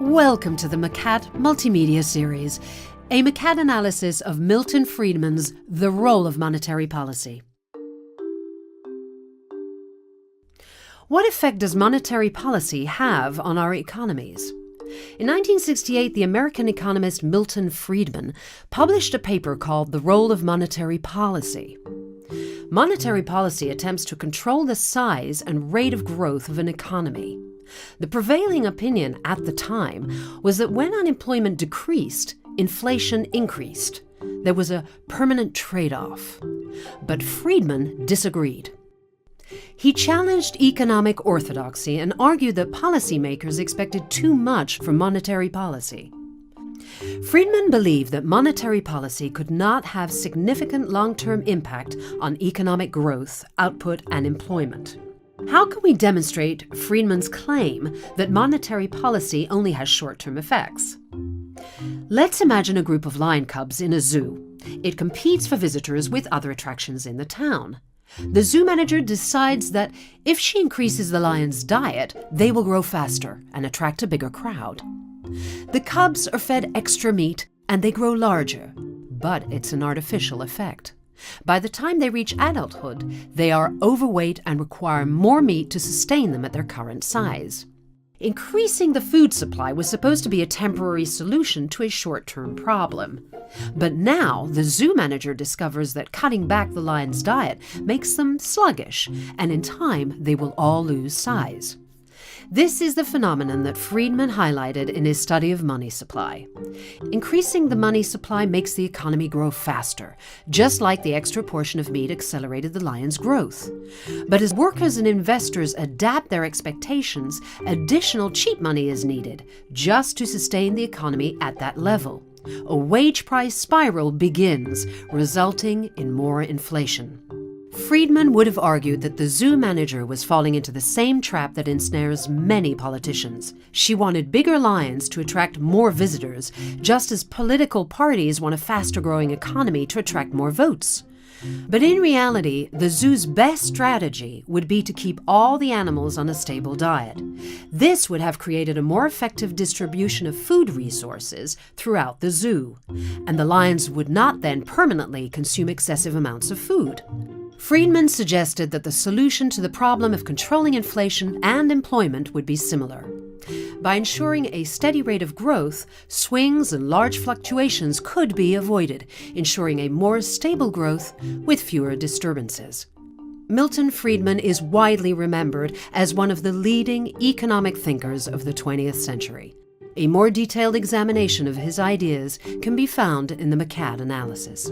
Welcome to the McCat Multimedia Series, a McCat analysis of Milton Friedman's The Role of Monetary Policy. What effect does monetary policy have on our economies? In 1968, the American economist Milton Friedman published a paper called The Role of Monetary Policy. Monetary policy attempts to control the size and rate of growth of an economy. The prevailing opinion at the time was that when unemployment decreased, inflation increased. There was a permanent trade-off. But Friedman disagreed. He challenged economic orthodoxy and argued that policymakers expected too much from monetary policy. Friedman believed that monetary policy could not have significant long-term impact on economic growth, output, and employment. How can we demonstrate Friedman's claim that monetary policy only has short-term effects? Let's imagine a group of lion cubs in a zoo. It competes for visitors with other attractions in the town. The zoo manager decides that if she increases the lions' diet, they will grow faster and attract a bigger crowd. The cubs are fed extra meat and they grow larger, but it's an artificial effect. By the time they reach adulthood, they are overweight and require more meat to sustain them at their current size. Increasing the food supply was supposed to be a temporary solution to a short-term problem. But now the zoo manager discovers that cutting back the lion's diet makes them sluggish, and in time they will all lose size. This is the phenomenon that Friedman highlighted in his study of money supply. Increasing the money supply makes the economy grow faster, just like the extra portion of meat accelerated the lion's growth. But as workers and investors adapt their expectations, additional cheap money is needed just to sustain the economy at that level. A wage price spiral begins, resulting in more inflation. Friedman would have argued that the zoo manager was falling into the same trap that ensnares many politicians. She wanted bigger lions to attract more visitors, just as political parties want a faster-growing economy to attract more votes. But in reality, the zoo's best strategy would be to keep all the animals on a stable diet. This would have created a more effective distribution of food resources throughout the zoo, and the lions would not then permanently consume excessive amounts of food. Friedman suggested that the solution to the problem of controlling inflation and employment would be similar. By ensuring a steady rate of growth, swings and large fluctuations could be avoided, ensuring a more stable growth with fewer disturbances. Milton Friedman is widely remembered as one of the leading economic thinkers of the 20th century. A more detailed examination of his ideas can be found in the McCat analysis.